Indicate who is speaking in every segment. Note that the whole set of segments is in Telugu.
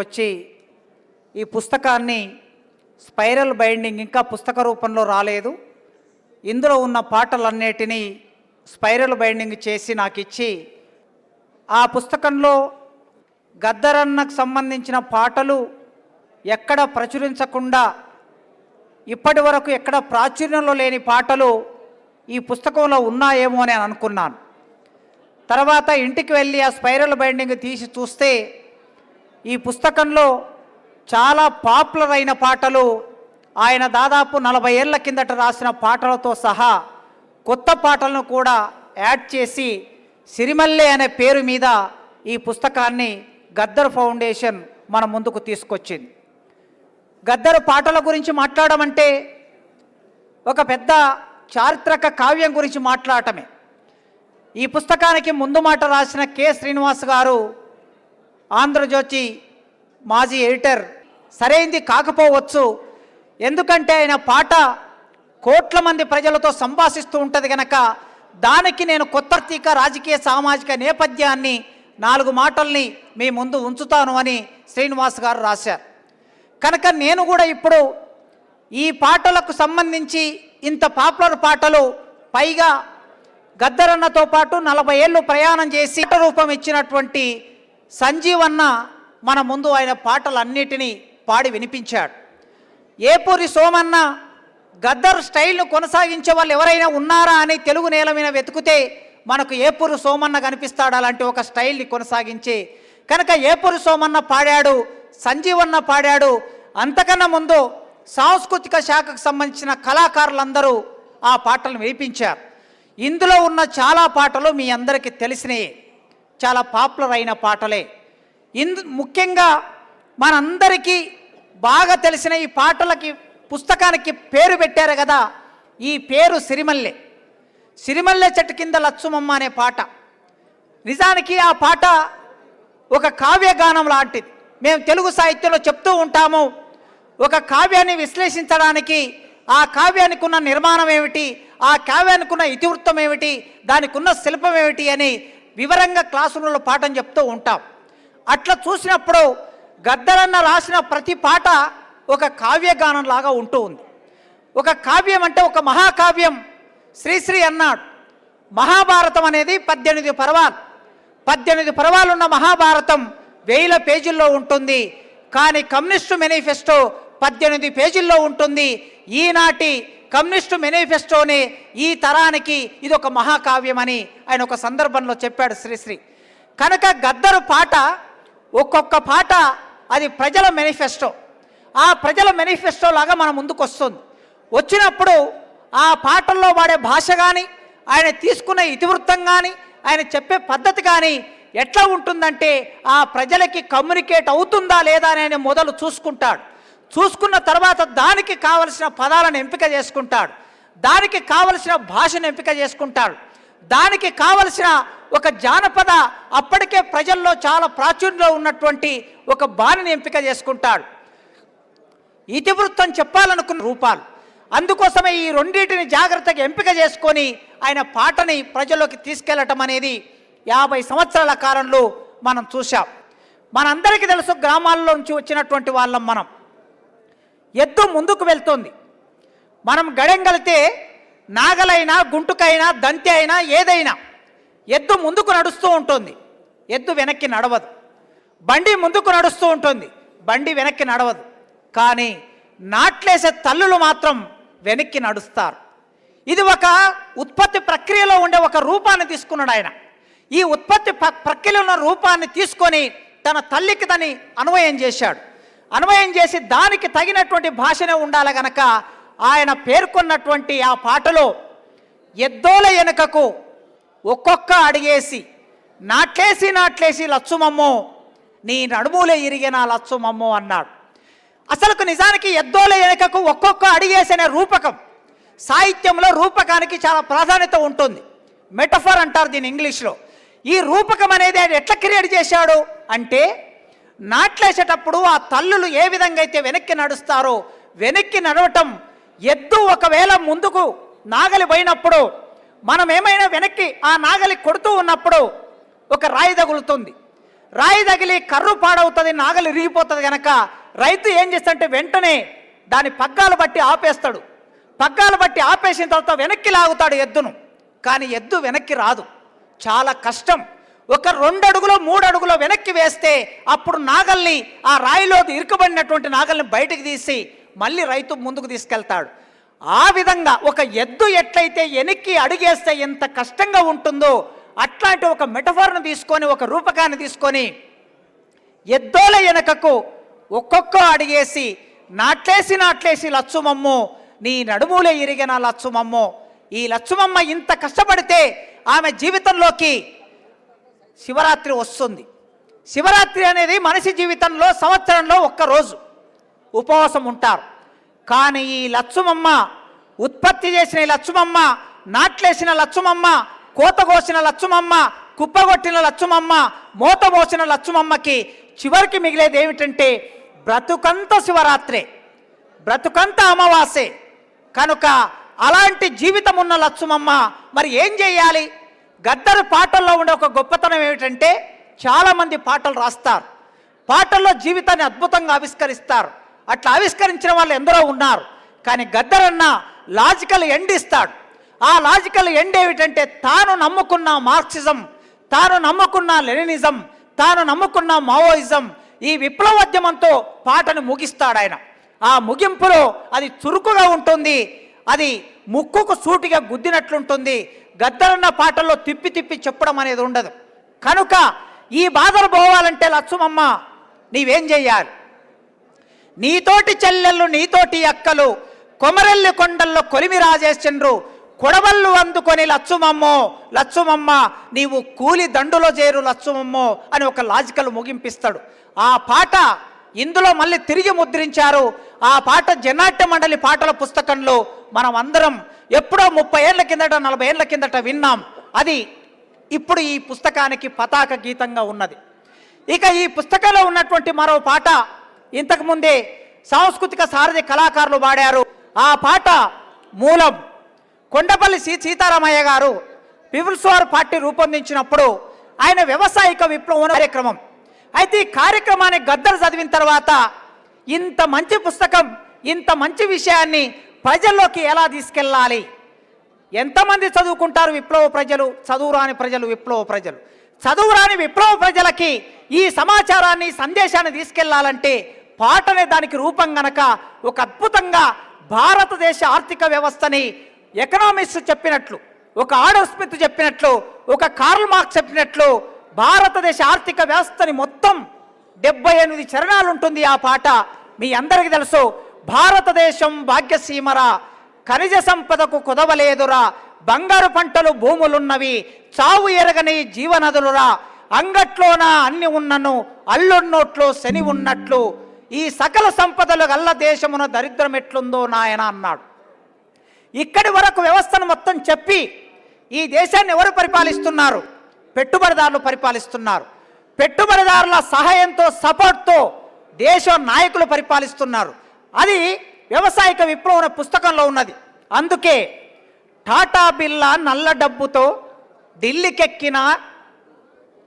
Speaker 1: వచ్చి ఈ పుస్తకాన్ని స్పైరల్ బైండింగ్ ఇంకా పుస్తక రూపంలో రాలేదు, ఇందులో ఉన్న పాటలన్నిటినీ స్పైరల్ బైండింగ్ చేసి నాకు ఇచ్చి, ఆ పుస్తకంలో గద్దరన్నకు సంబంధించిన పాటలు ఎక్కడ ప్రచురించకుండా ఇప్పటి వరకు ఎక్కడ ప్రాచుర్యంలో లేని పాటలు ఈ పుస్తకంలో ఉన్నాయేమో అని అనుకున్నాను. తర్వాత ఇంటికి వెళ్ళి ఆ స్పైరల్ బైండింగ్ తీసి చూస్తే ఈ పుస్తకంలో చాలా పాపులర్ అయిన పాటలు, ఆయన దాదాపు 40 ఏళ్ల కిందట రాసిన పాటలతో సహా కొత్త పాటలను కూడా యాడ్ చేసి సిరిమల్లె అనే పేరు మీద ఈ పుస్తకాన్ని గద్దర్ ఫౌండేషన్ మన ముందుకు తీసుకొచ్చింది. గద్దర్ పాటల గురించి మాట్లాడమంటే ఒక పెద్ద చారిత్రక కావ్యం గురించి మాట్లాడటమే. ఈ పుస్తకానికి ముందు మాట రాసిన కె శ్రీనివాస్ గారు ఆంధ్రజ్యోతి మాజీ ఎడిటర్. సరైంది కాకపోవచ్చు, ఎందుకంటే ఆయన పాట కోట్ల మంది ప్రజలతో సంభాషిస్తూ ఉంటుంది కనుక దానికి నేను కొత్త రాజకీయ సామాజిక నేపథ్యాన్ని 4 మాటల్ని మీ ముందు ఉంచుతాను అని శ్రీనివాస్ గారు రాశారు. కనుక నేను కూడా ఇప్పుడు ఈ పాటలకు సంబంధించి ఇంత పాపులర్ పాటలు, పైగా గద్దరన్నతో పాటు 40 ఏళ్ళు ప్రయాణం చేసి రూపం ఇచ్చినటువంటి సంజీవన్న మన ముందు ఆయన పాటలన్నిటినీ పాడి వినిపించాడు. ఏపూరి సోమన్న గద్దర్ స్టైల్ను కొనసాగించే వాళ్ళు ఎవరైనా ఉన్నారా అని తెలుగు నేల మీద వెతికితే మనకు ఏపూరి సోమన్న కనిపిస్తాడు, అలాంటి ఒక స్టైల్ని కొనసాగించి. కనుక ఏపూరి సోమన్న పాడాడు, సంజీవన్న పాడాడు. అంతకన్నా ముందు సాంస్కృతిక శాఖకు సంబంధించిన కళాకారులందరూ ఆ పాటలను వినిపించారు. ఇందులో ఉన్న చాలా పాటలు మీ అందరికీ తెలిసినవి, చాలా పాపులర్ అయిన పాటలే. ముఖ్యంగా మనందరికీ బాగా తెలిసిన ఈ పాటలకి పుస్తకానికి పేరు పెట్టారు కదా, ఈ పేరు సిరిమల్లె. సిరిమల్లె చెట్టు కింద లచ్చుమమ్మ అనే పాట. నిజానికి ఆ పాట ఒక కావ్యగానం లాంటిది. మేము తెలుగు సాహిత్యంలో చెప్తూ ఉంటాము, ఒక కావ్యాన్ని విశ్లేషించడానికి ఆ కావ్యానికి ఉన్న నిర్మాణం ఏమిటి, ఆ కావ్యానికి ఉన్న ఇతివృత్తం ఏమిటి, దానికి ఉన్న శిల్పం ఏమిటి అని వివరంగా క్లాసులలో పాఠం చెప్తూ ఉంటాం. అట్లా చూసినప్పుడు గద్దరన్న రాసిన ప్రతి పాట ఒక కావ్యగానం లాగా ఉంటూ ఉంది. ఒక కావ్యం అంటే ఒక మహాకావ్యం. శ్రీశ్రీ అన్నాడు, మహాభారతం అనేది 18 పర్వాలు. 18 పర్వాలు ఉన్న మహాభారతం 1000 పేజీల్లో ఉంటుంది. కానీ కమ్యూనిస్టు మేనిఫెస్టో 18 పేజీల్లో ఉంటుంది. ఈనాటి కమ్యూనిస్టు మేనిఫెస్టోనే ఈ తరానికి ఇది ఒక మహాకావ్యం అని ఆయన ఒక సందర్భంలో చెప్పాడు శ్రీశ్రీ. కనుక గద్దరు పాట ఒక్కొక్క పాట అది ప్రజల మేనిఫెస్టో. ఆ ప్రజల మేనిఫెస్టో లాగా మన ముందుకు వస్తుంది. వచ్చినప్పుడు ఆ పాటల్లో వాడే భాష కానీ, ఆయన తీసుకున్న ఇతివృత్తం కానీ, ఆయన చెప్పే పద్ధతి కానీ ఎట్లా ఉంటుందంటే ఆ ప్రజలకి కమ్యూనికేట్ అవుతుందా లేదా అని ఆయన మొదలు చూసుకుంటాడు. చూసుకున్న తర్వాత దానికి కావలసిన పదాలను ఎంపిక చేసుకుంటాడు, దానికి కావలసిన భాషను ఎంపిక చేసుకుంటాడు, దానికి కావలసిన ఒక జానపద అప్పటికే ప్రజల్లో చాలా ప్రాచుర్యంలో ఉన్నటువంటి ఒక బాణిని ఎంపిక చేసుకుంటాడు. ఇతివృత్తం చెప్పాలనుకున్న రూపాలు. అందుకోసమే ఈ రెండింటిని జాగ్రత్తగా ఎంపిక చేసుకొని ఆయన పాటని ప్రజల్లోకి తీసుకెళ్లటం అనేది 50 సంవత్సరాల కాలంలో మనం చూసాం. మనందరికీ తెలుసు, గ్రామాల్లో నుంచి వచ్చినటువంటి వాళ్ళం మనం. ఎద్దు ముందుకు వెళ్తుంది. మనం గడెంగలితే నాగలైనా గుంటుకైనా దంతి అయినా ఏదైనా ఎద్దు ముందుకు నడుస్తూ ఉంటుంది, ఎద్దు వెనక్కి నడవదు. బండి ముందుకు నడుస్తూ ఉంటుంది, బండి వెనక్కి నడవదు. కానీ నాట్లేసే తల్లులు మాత్రం వెనక్కి నడుస్తారు. ఇది ఒక ఉత్పత్తి ప్రక్రియలో ఉండే ఒక రూపాన్ని తీసుకున్నాడు ఆయన. ఈ ఉత్పత్తి ప్రక్రియలో ఉన్న రూపాన్ని తీసుకొని తన తల్లికి దాన్ని అన్వయం చేశాడు. అన్వయం చేసి దానికి తగినటువంటి భాషనే ఉండాలి గనక ఆయన పేర్కొన్నటువంటి ఆ పాటలో ఎద్దోల వెనుకకు ఒక్కొక్క అడిగేసి నాట్లేసి నాట్లేసి లచ్చుమమ్మో నీ నడుములే ఇరిగిన లచ్చుమమ్మో అన్నాడు. అసలుకు నిజానికి ఎద్దోల వెనుకకు ఒక్కొక్క అడిగేసి అనే రూపకం, సాహిత్యంలో రూపకానికి చాలా ప్రాధాన్యత ఉంటుంది. మెటఫర్ అంటారు దీని ఇంగ్లీష్లో. ఈ రూపకం అనేది ఆయన ఎట్లా క్రియేట్ చేశాడు అంటే, నాట్లేసేటప్పుడు ఆ తల్లులు ఏ విధంగా అయితే వెనక్కి నడుస్తారో వెనక్కి నడవటం, ఎద్దు ఒకవేళ ముందుకు నాగలి పోయినప్పుడు మనం ఏమైనా వెనక్కి ఆ నాగలి కొడుతూ ఉన్నప్పుడు ఒక రాయి తగులుతుంది. రాయి తగిలి కర్రు పాడవుతుంది, నాగలి ఇరిగిపోతుంది కనుక రైతు ఏం చేస్తాడంటే వెంటనే దాని పగ్గాలు బట్టి ఆపేస్తాడు. పగ్గాలు బట్టి ఆపేసిన తర్వాత వెనక్కి లాగుతాడు ఎద్దును. కానీ ఎద్దు వెనక్కి రాదు, చాలా కష్టం. ఒక 2 అడుగులో 3 అడుగులో వెనక్కి వేస్తే అప్పుడు నాగల్ని, ఆ రాయిలో ఇరుకబడినటువంటి నాగల్ని బయటికి తీసి మళ్ళీ రైతు ముందుకు తీసుకెళ్తాడు. ఆ విధంగా ఒక ఎద్దు ఎట్లయితే వెనక్కి అడుగేస్తే ఎంత కష్టంగా ఉంటుందో అట్లాంటి ఒక మెటఫర్ను తీసుకొని, ఒక రూపకాన్ని తీసుకొని ఎద్దోల వెనకకు ఒక్కొక్క అడిగేసి నాట్లేసి లచ్చుమమ్మో నీ నడుములే ఇరిగిన లచ్చుమమ్మో. ఈ లచ్చుమమ్మ ఇంత కష్టపడితే ఆమె జీవితంలోకి శివరాత్రి వస్తుంది. శివరాత్రి అనేది మనిషి జీవితంలో సంవత్సరంలో 1 రోజు ఉపవాసం ఉంటారు. కానీ ఈ లచ్చుమమ్మ, ఉత్పత్తి చేసిన ఈ లచ్చుమమ్మ, నాట్లేసిన లచ్చుమమ్మ, కోత కోసిన లచ్చుమమ్మ, కుప్పగొట్టిన లచ్చుమమ్మ, మోత మోసిన లచ్చుమమ్మకి చివరికి మిగిలేది ఏమిటంటే బ్రతుకంత శివరాత్రే, బ్రతుకంత అమావాస్యే. కనుక అలాంటి జీవితం ఉన్న లచ్చుమమ్మ మరి ఏం చేయాలి? గద్దర్ పాటల్లో ఉండే ఒక గొప్పతనం ఏమిటంటే చాలామంది పాటలు రాస్తారు, పాటల్లో జీవితాన్ని అద్భుతంగా ఆవిష్కరిస్తారు. అట్లా ఆవిష్కరించిన వాళ్ళు ఎందరో ఉన్నారు. కానీ గద్దర్ అన్న లాజికల్ ఎండ్ ఇస్తాడు. ఆ లాజికల్ ఎండ్ ఏమిటంటే తాను నమ్ముకున్న మార్క్సిజం, తాను నమ్ముకున్న లెనినిజం, తాను నమ్ముకున్న మావోయిజం, ఈ విప్లవోద్యమంతో పాటను ముగిస్తాడు ఆయన. ఆ ముగింపులో అది చురుకుగా ఉంటుంది, అది ముక్కుకు సూటిగా గుద్దినట్లుంటుంది. గద్దరన్న పాటల్లో తిప్పి తిప్పి చెప్పడం అనేది ఉండదు. కనుక ఈ బాధలు పోవాలంటే లచ్చుమమ్మ నీవేం చెయ్యాలి? నీతోటి చెల్లెళ్ళు, నీతోటి అక్కలు కొమరెల్లి కొండల్లో కొలిమి రాజేశ్చండ్రు కొడవళ్ళు అందుకొని లచ్చుమమ్మో లచ్చుమమ్మ నీవు కూలి దండులో చేరు లచ్చుమమ్మో అని ఒక లాజికల్ ముగింపిస్తాడు. ఆ పాట ఇందులో మళ్ళీ తిరిగి ముద్రించారు. ఆ పాట జనాట్య మండలి పాటల పుస్తకంలో మనం అందరం ఎప్పుడో 30 ఏళ్ల కిందట 40 ఏళ్ల కిందట విన్నాం. అది ఇప్పుడు ఈ పుస్తకానికి పతాక గీతంగా ఉన్నది. ఇక ఈ పుస్తకంలో ఉన్నటువంటి మరో పాట ఇంతకుముందే సాంస్కృతిక సారథి కళాకారులు పాడారు. ఆ పాట మూలం కొండపల్లి సీతారామయ్య గారు పీపుల్స్ వార్ పార్టీ రూపొందించినప్పుడు ఆయన వ్యవసాయిక విప్లవం కార్యక్రమం. అయితే ఈ కార్యక్రమాన్ని గద్దర్ చదివిన తర్వాత ఇంత మంచి పుస్తకం, ఇంత మంచి విషయాన్ని ప్రజల్లోకి ఎలా తీసుకెళ్ళాలి? ఎంతమంది చదువుకుంటారు విప్లవ ప్రజలు, చదువురాని ప్రజలు, విప్లవ ప్రజలు. చదువురాని విప్లవ ప్రజలకి ఈ సమాచారాన్ని, సందేశాన్ని తీసుకెళ్లాలంటే పాటనే దానికి రూపం గనక ఒక అద్భుతంగా భారతదేశ ఆర్థిక వ్యవస్థని ఎకనామిక్స్ చెప్పినట్లు, ఒక ఆడమ్ స్మిత్ చెప్పినట్లు, ఒక కార్ల్ మార్క్స్ చెప్పినట్లు భారతదేశ ఆర్థిక వ్యవస్థని మొత్తం 78 చరణాలు ఉంటుంది ఆ పాట. మీ అందరికీ తెలుసు, భారతదేశం భాగ్యసీమరా, ఖనిజ సంపదకు కుదవలేదురా, బంగారు పంటలు భూములున్నవి, చావు ఎరగని జీవనదులురా, అంగట్లోన అన్ని ఉన్నను అల్లున్నోట్లో శని ఉన్నట్లు, ఈ సకల సంపదలు గల్ల దేశమున దరిద్రం ఎట్లుందో నాయన అన్నాడు. ఇక్కడి వరకు వ్యవస్థను మొత్తం చెప్పి ఈ దేశాన్ని ఎవరు పరిపాలిస్తున్నారు? పెట్టుబడిదారులు పరిపాలిస్తున్నారు. పెట్టుబడిదారుల సహాయంతో, సపోర్ట్తో దేశ నాయకులు పరిపాలిస్తున్నారు. అది వ్యవసాయిక విప్లవం పుస్తకంలో ఉన్నది. అందుకే టాటా బిర్లా నల్ల డబ్బుతో ఢిల్లీకెక్కిన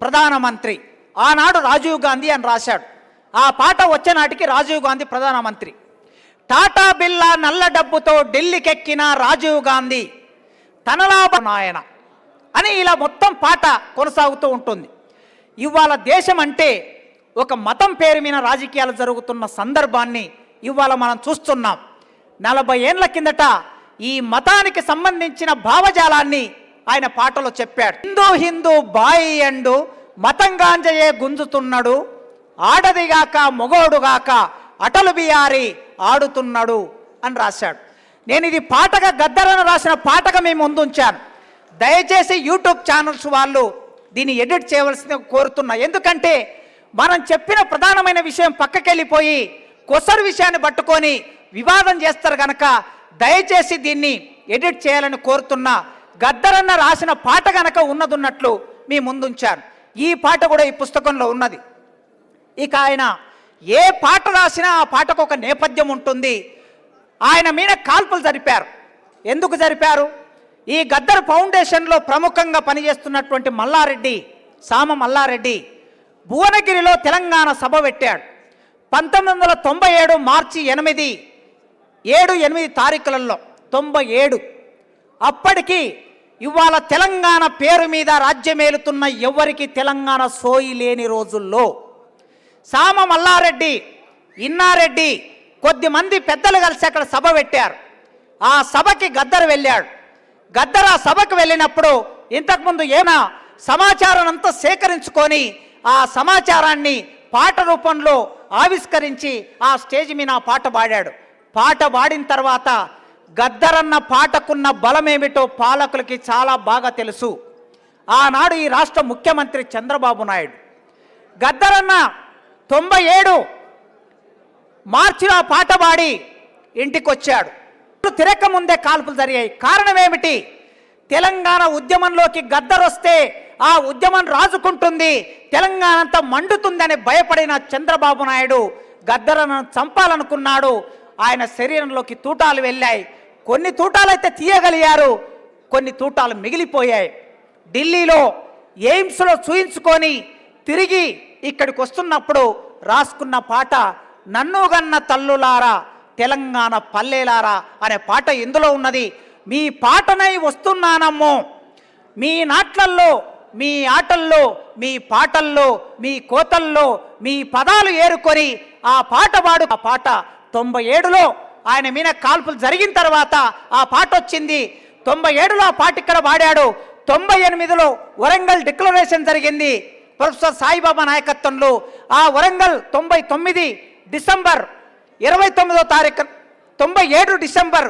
Speaker 1: ప్రధానమంత్రి ఆనాడు రాజీవ్ గాంధీ అని రాశాడు. ఆ పాట వచ్చే నాటికి రాజీవ్ గాంధీ ప్రధానమంత్రి. టాటా బిర్లా నల్ల డబ్బుతో ఢిల్లీకెక్కిన రాజీవ్ గాంధీ తన లాభం నాయన అని ఇలా మొత్తం పాట కొనసాగుతూ ఉంటుంది. ఇవాళ దేశం అంటే ఒక మతం పేరు మీద రాజకీయాలు జరుగుతున్న సందర్భాన్ని ఇవాళ మనం చూస్తున్నాం. 40 ఏళ్ల కిందట ఈ మతానికి సంబంధించిన భావజాలాన్ని ఆయన పాటలో చెప్పాడు. హిందూ హిందూ బాయి అండు మతంగాంజయే గుంజుతున్నాడు, ఆడదిగాక మొగోడుగాక అటలు బియారి ఆడుతున్నాడు అని రాశాడు. నేను ఇది పాటగా గద్దరను రాసిన పాటగా మేము ముందుంచాను. దయచేసి యూట్యూబ్ ఛానల్స్ వాళ్ళు దీన్ని ఎడిట్ చేయవలసిందిగా కోరుతున్నా. ఎందుకంటే మనం చెప్పిన ప్రధానమైన విషయం పక్కకెళ్ళిపోయి కొసరు విషయాన్ని పట్టుకొని వివాదం చేస్తారు కనుక దయచేసి దీన్ని ఎడిట్ చేయాలని కోరుతున్నా. గద్దరన్న రాసిన పాట గనక ఉన్నదున్నట్లు మీ ముందుంచాను. ఈ పాట కూడా ఈ పుస్తకంలో ఉన్నది. ఇక ఆయన ఏ పాట రాసినా ఆ పాటకు ఒక నేపథ్యం ఉంటుంది. ఆయన మీద కాల్పులు జరిపారు. ఎందుకు జరిపారు? ఈ గద్దర్ ఫౌండేషన్లో ప్రముఖంగా పనిచేస్తున్నటువంటి మల్లారెడ్డి, సామ మల్లారెడ్డి భువనగిరిలో తెలంగాణ సభ పెట్టాడు. 1997 మార్చి 8 తారీఖులలో 97. అప్పటికి ఇవాళ తెలంగాణ పేరు మీద రాజ్యమేలుతున్న ఎవరికి తెలంగాణ సోయి లేని రోజుల్లో సామ మల్లారెడ్డి, ఇన్నారెడ్డి, కొద్దిమంది పెద్దలు కలిసి అక్కడ సభ పెట్టారు. ఆ సభకి గద్దర్ వెళ్ళాడు. గద్దర్ ఆ సభకు వెళ్ళినప్పుడు ఇంతకుముందు ఏమైనా సమాచారం అంతా సేకరించుకొని ఆ సమాచారాన్ని పాట రూపంలో ఆవిష్కరించి ఆ స్టేజ్ మీద ఆ పాట పాడాడు. పాట పాడిన తర్వాత గద్దరన్న పాటకున్న బలమేమిటో పాలకులకి చాలా బాగా తెలుసు. ఆనాడు ఈ రాష్ట్ర ముఖ్యమంత్రి చంద్రబాబు నాయుడు గద్దరన్న 97 మార్చిలో ఆ పాట పాడి ఇంటికి వచ్చాడు. తిరక్క ముందే కాల్పులు జరిగాయి. కారణం ఏమిటి? తెలంగాణ ఉద్యమంలోకి గద్దర్ వస్తే ఆ ఉద్యమం రాజుకుంటుంది, తెలంగాణ అంతా మండుతుందని భయపడిన చంద్రబాబు నాయుడు గద్దరను చంపాలనుకున్నాడు. ఆయన శరీరంలోకి తూటాలు వెళ్ళాయి. కొన్ని తూటాలు అయితే తీయగలిగారు, కొన్ని తూటాలు మిగిలిపోయాయి. ఢిల్లీలో ఎయిమ్స్లో చూయించుకొని తిరిగి ఇక్కడికి వస్తున్నప్పుడు రాసుకున్న పాట నన్నుగన్న తల్లులారా తెలంగాణ పల్లెలారా అనే పాట ఇందులో ఉన్నది. మీ పాటనై వస్తున్నానమ్మో, మీ నాట్లల్లో, మీ ఆటల్లో, మీ పాటల్లో, మీ కోతల్లో మీ పదాలు ఏరుకొని ఆ పాట పాడు. ఆ పాట 97లో ఆయన మీద కాల్పులు జరిగిన తర్వాత ఆ పాట వచ్చింది. 97లో ఆ పాట ఇక్కడ పాడాడు. 98లో వరంగల్ డిక్లరేషన్ జరిగింది ప్రొఫెసర్ సాయిబాబా నాయకత్వంలో. ఆ వరంగల్ 99 డిసెంబర్ 29వ తారీఖు 97 డిసెంబర్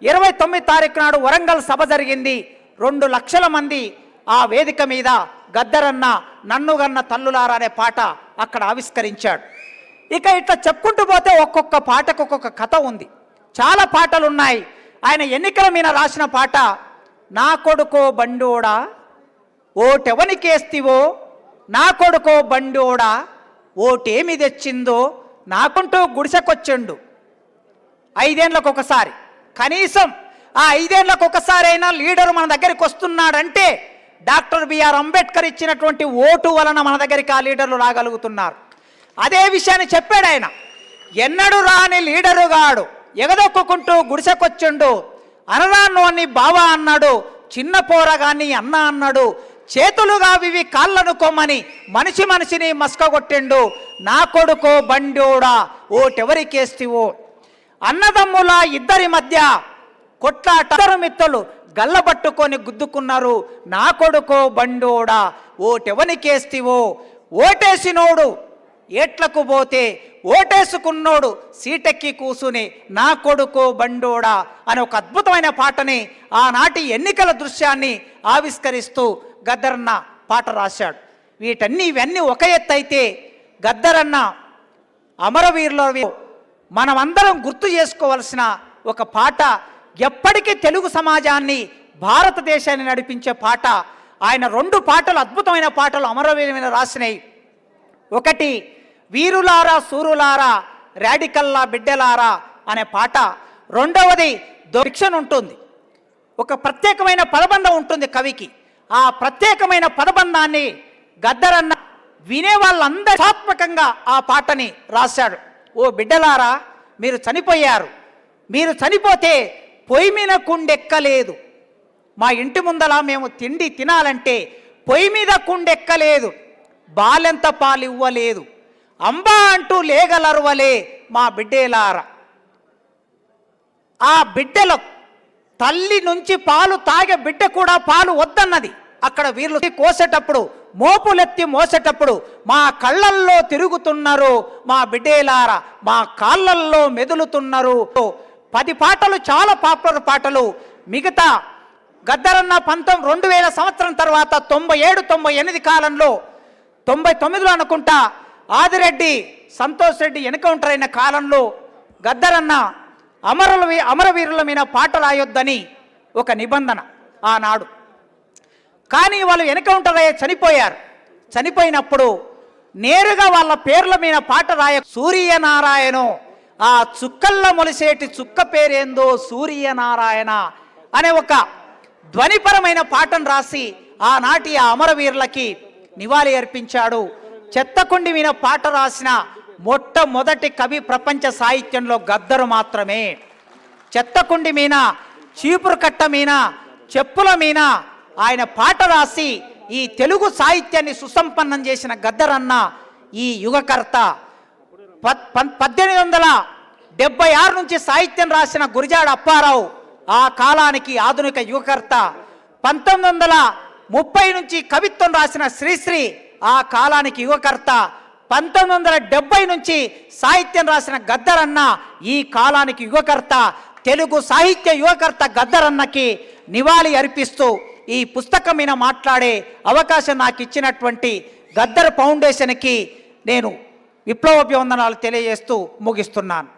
Speaker 1: 29 తారీఖు నాడు వరంగల్ సభ జరిగింది. 2 లక్షల మంది ఆ వేదిక మీద గద్దరన్న నన్నుగన్న తల్లులారా అనే పాట అక్కడ ఆవిష్కరించాడు. ఇక ఇట్లా చెప్పుకుంటూ పోతే ఒక్కొక్క పాటకు ఒక్కొక్క కథ ఉంది. చాలా పాటలు ఉన్నాయి. ఆయన ఎన్నికల మీద రాసిన పాట నా కొడుకో బండోడా ఓటెవనికేస్తివో, నా కొడుకో బండోడా ఓటేమి తెచ్చిందో, నాకుంటూ గుడిసెకొచ్చిండు 5 ఏళ్లకు ఒకసారి. కనీసం ఆ 5 ఏళ్లకు ఒకసారి అయినా లీడరు మన దగ్గరికి వస్తున్నాడంటే డాక్టర్ బిఆర్ అంబేద్కర్ ఇచ్చినటువంటి ఓటు వలన మన దగ్గరికి ఆ లీడర్లు రాగలుగుతున్నారు. అదే విషయాన్ని చెప్పాడు ఆయన. ఎన్నడూ రాని లీడరుగాడు ఎగదొక్కుంటూ గుడిసెకొచ్చిండు, అనరాను అని బావా అన్నాడు, చిన్న పోరగాన్ని అన్న అన్నాడు, చేతులుగా వివి కాళ్ళను కొమ్మని మనిషి మనిషిని మస్కగొట్టిండు, నా కొడుకో బండోడా ఓటెవరికేస్తివో. అన్నదమ్ముల ఇద్దరి మధ్య కొట్లాట, మిత్రులు గల్లబట్టుకొని గుద్దుకున్నారు, నా కొడుకో బండోడా ఓటెవనికేస్తివో. ఓటేసినోడు ఏట్లకు పోతే ఓటేసుకున్నోడు సీటెక్కి కూసుని నా కొడుకో బండోడా అనే ఒక అద్భుతమైన పాటని ఆనాటి ఎన్నికల దృశ్యాన్ని ఆవిష్కరిస్తూ గద్దరన్న పాట రాశాడు. ఇవన్నీ ఒక ఎత్తు అయితే గద్దరన్న అమరవీరుల మనమందరం గుర్తు చేసుకోవాల్సిన ఒక పాట, ఎప్పటికీ తెలుగు సమాజాన్ని భారతదేశాన్ని నడిపించే పాట. ఆయన 2 పాటలు అద్భుతమైన పాటలు అమరవీరుల మీద రాసినాయి. ఒకటి వీరులారా సూరులారా రాడికల్లా బిడ్డలారా అనే పాట. రెండవది దోక్షణ ఉంటుంది, ఒక ప్రత్యేకమైన పదబంధం ఉంటుంది కవికి. ఆ ప్రత్యేకమైన పదబంధాన్ని గద్దరన్న వినే వాళ్ళందరూ ఆత్మకంగా ఆ పాటని రాశాడు. ఓ బిడ్డలారా మీరు చనిపోయారు, మీరు చనిపోతే పొయ్యి మీద కుండెక్కలేదు, మా ఇంటి ముందల మేము తిండి తినాలంటే పొయ్యి మీద కుండెక్కలేదు, బాలెంత పాలు ఇవ్వలేదు, అంబా అంటూ లేగలరువలే మా బిడ్డలారా. ఆ బిడ్డల తల్లి నుంచి పాలు తాగే బిడ్డ కూడా పాలు వద్దన్నది. అక్కడ వీళ్ళు కోసేటప్పుడు మోపులెత్తి మోసేటప్పుడు మా కళ్ళల్లో తిరుగుతున్నారు మా బిడ్డలారా, మా కాళ్ళల్లో మెదులుతున్నారు. 10 పాటలు చాలా పాపులర్ పాటలు. మిగతా గద్దరన్న 2000 సంవత్సరం తర్వాత 97, 98 కాలంలో 99లో అనుకుంటా ఆదిరెడ్డి సంతోష్ రెడ్డి ఎన్కౌంటర్ అయిన కాలంలో గద్దరన్న అమరవీరుల మీద పాట రాయొద్దని ఒక నిబంధన ఆనాడు. కానీ వాళ్ళు ఎన్కౌంటర్ అయ్యే చనిపోయారు. చనిపోయినప్పుడు నేరుగా వాళ్ళ పేర్ల మీద పాట రాయ సూర్యనారాయణో, ఆ చుక్కల్లో మొలిసేటి చుక్క పేరేందో సూర్యనారాయణ అనే ఒక ధ్వనిపరమైన పాటను రాసి ఆనాటి ఆ అమరవీరులకి నివాళి అర్పించాడు. చెత్తకుండి మీద పాట రాసిన మొట్టమొదటి కవి ప్రపంచ సాహిత్యంలో గద్దరు మాత్రమే. చెత్తకుండి మీద, చీపురు కట్ట మీద, చెప్పుల మీద ఆయన పాట రాసి ఈ తెలుగు సాహిత్యాన్ని సుసంపన్నం చేసిన గద్దరన్న ఈ యుగకర్త. 1876 నుంచి సాహిత్యం రాసిన గురజాడ అప్పారావు ఆ కాలానికి ఆధునిక యుగకర్త. 1930 నుంచి కవిత్వం రాసిన శ్రీశ్రీ ఆ కాలానికి యుగకర్త. 1970 నుంచి సాహిత్యం రాసిన గద్దరన్న ఈ కాలానికి యుగకర్త. తెలుగు సాహిత్య యుగకర్త గద్దరన్నకి నివాళి అర్పిస్తూ ఈ పుస్తకం మీద మాట్లాడే అవకాశం నాకు ఇచ్చినటువంటి గద్దర్ ఫౌండేషన్కి నేను విప్లవాభివందనాలు తెలియజేస్తూ ముగిస్తున్నాను.